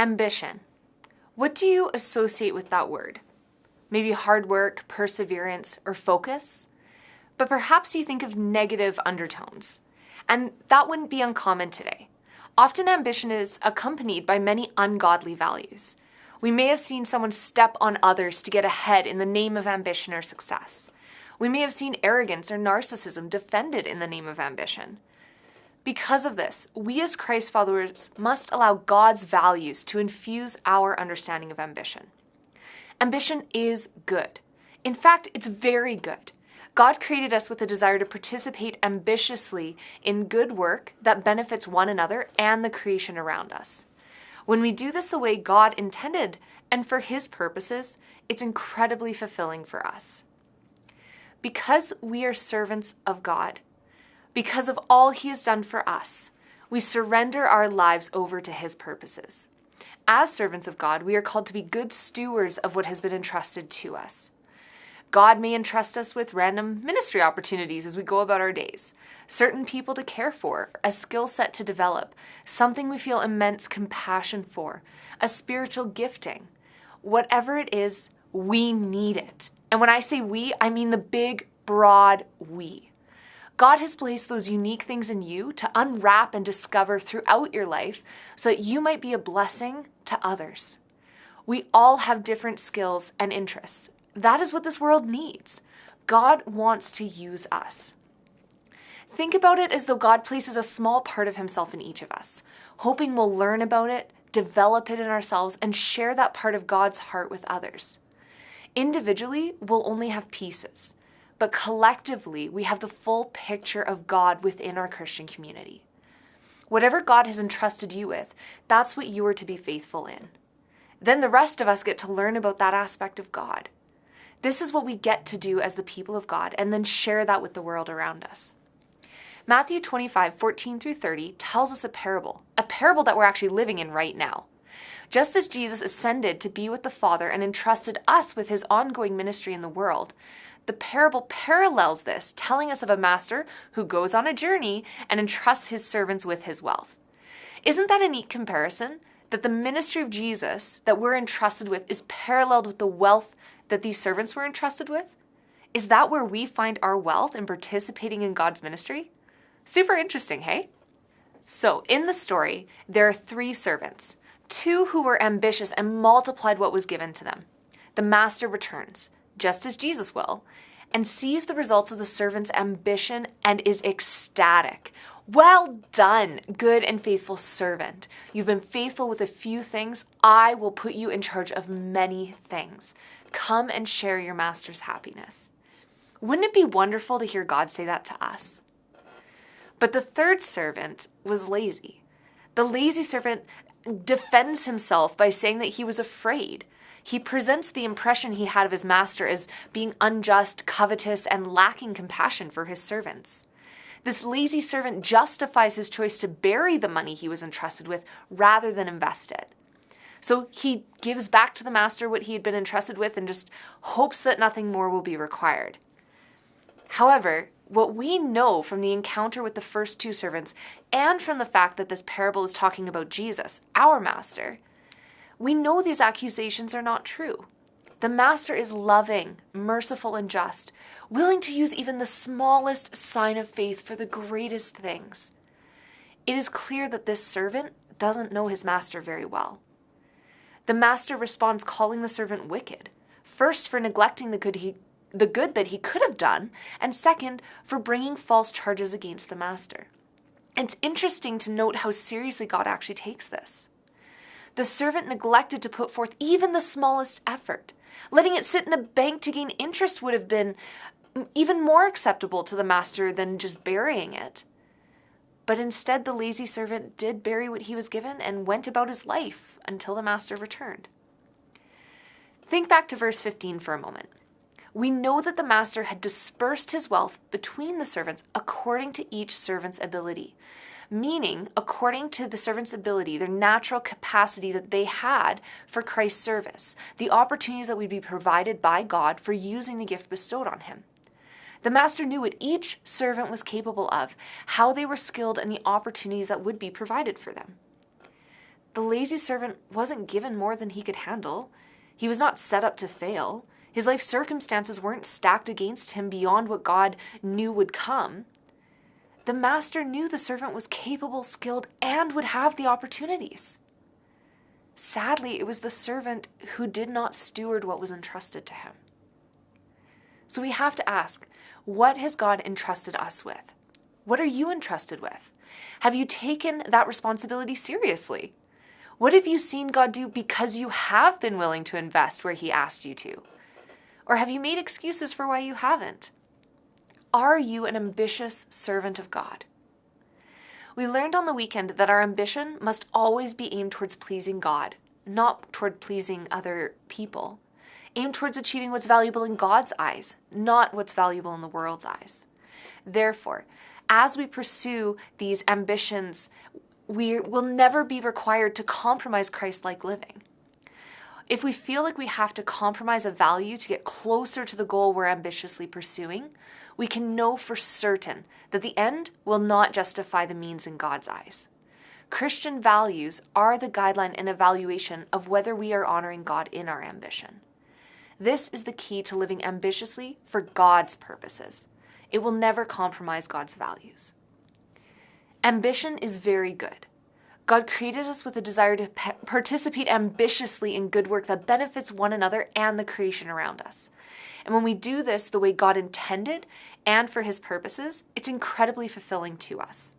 Ambition. What do you associate with that word? Maybe hard work, perseverance, or focus? But perhaps you think of negative undertones. And that wouldn't be uncommon today. Often ambition is accompanied by many ungodly values. We may have seen someone step on others to get ahead in the name of ambition or success. We may have seen arrogance or narcissism defended in the name of ambition. Because of this, we as Christ followers must allow God's values to infuse our understanding of ambition. Ambition is good. In fact, it's very good. God created us with a desire to participate ambitiously in good work that benefits one another and the creation around us. When we do this the way God intended and for His purposes, it's incredibly fulfilling for us. Because we are servants of God, because of all He has done for us, we surrender our lives over to His purposes. As servants of God, we are called to be good stewards of what has been entrusted to us. God may entrust us with random ministry opportunities as we go about our days, certain people to care for, a skill set to develop, something we feel immense compassion for, a spiritual gifting. Whatever it is, we need it. And when I say we, I mean the big, broad we. God has placed those unique things in you to unwrap and discover throughout your life so that you might be a blessing to others. We all have different skills and interests. That is what this world needs. God wants to use us. Think about it as though God places a small part of Himself in each of us, hoping we'll learn about it, develop it in ourselves, and share that part of God's heart with others. Individually, we'll only have pieces, but collectively, we have the full picture of God within our Christian community. Whatever God has entrusted you with, that's what you are to be faithful in. Then the rest of us get to learn about that aspect of God. This is what we get to do as the people of God, and then share that with the world around us. Matthew 25:14-30 tells us a parable that we're actually living in right now. Just as Jesus ascended to be with the Father and entrusted us with His ongoing ministry in the world, the parable parallels this, telling us of a master who goes on a journey and entrusts his servants with his wealth. Isn't that a neat comparison? That the ministry of Jesus that we're entrusted with is paralleled with the wealth that these servants were entrusted with? Is that where we find our wealth in participating in God's ministry? Super interesting, hey? So, in the story, there are 3 servants, 2 who were ambitious and multiplied what was given to them. The master returns, just as Jesus will, and sees the results of the servant's ambition and is ecstatic. Well done, good and faithful servant. You've been faithful with a few things. I will put you in charge of many things. Come and share your master's happiness. Wouldn't it be wonderful to hear God say that to us? But the 3rd servant was lazy. The lazy servant defends himself by saying that he was afraid. He presents the impression he had of his master as being unjust, covetous, and lacking compassion for his servants. This lazy servant justifies his choice to bury the money he was entrusted with rather than invest it. So he gives back to the master what he had been entrusted with and just hopes that nothing more will be required. However, what we know from the encounter with the first 2 servants and from the fact that this parable is talking about Jesus, our master, we know these accusations are not true. The master is loving, merciful, and just, willing to use even the smallest sign of faith for the greatest things. It is clear that this servant doesn't know his master very well. The master responds calling the servant wicked, first for neglecting the good that he could have done, and second for bringing false charges against the master. It's interesting to note how seriously God actually takes this. The servant neglected to put forth even the smallest effort. Letting it sit in a bank to gain interest would have been even more acceptable to the master than just burying it. But instead, the lazy servant did bury what he was given and went about his life until the master returned. Think back to verse 15 for a moment. We know that the master had dispersed his wealth between the servants according to each servant's ability, meaning according to the servant's ability, their natural capacity that they had for Christ's service, the opportunities that would be provided by God for using the gift bestowed on him. The master knew what each servant was capable of, how they were skilled, and the opportunities that would be provided for them. The lazy servant wasn't given more than he could handle. He was not set up to fail. His life circumstances weren't stacked against him beyond what God knew would come. The master knew the servant was capable, skilled, and would have the opportunities. Sadly, it was the servant who did not steward what was entrusted to him. So we have to ask, what has God entrusted us with? What are you entrusted with? Have you taken that responsibility seriously? What have you seen God do because you have been willing to invest where he asked you to? Or have you made excuses for why you haven't? Are you an ambitious servant of God? We learned on the weekend that our ambition must always be aimed towards pleasing God, not toward pleasing other people. Aimed towards achieving what's valuable in God's eyes, not what's valuable in the world's eyes. Therefore, as we pursue these ambitions, we will never be required to compromise Christ-like living. If we feel like we have to compromise a value to get closer to the goal we're ambitiously pursuing, we can know for certain that the end will not justify the means in God's eyes. Christian values are the guideline and evaluation of whether we are honoring God in our ambition. This is the key to living ambitiously for God's purposes. It will never compromise God's values. Ambition is very good. God created us with a desire to participate ambitiously in good work that benefits one another and the creation around us. And when we do this the way God intended and for his purposes, it's incredibly fulfilling to us.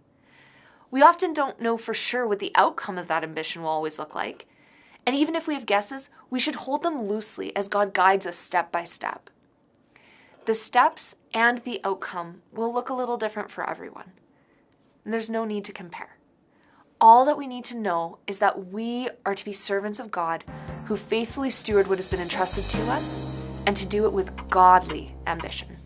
We often don't know for sure what the outcome of that ambition will always look like. And even if we have guesses, we should hold them loosely as God guides us step by step. The steps and the outcome will look a little different for everyone. And there's no need to compare. All that we need to know is that we are to be servants of God who faithfully steward what has been entrusted to us and to do it with godly ambition.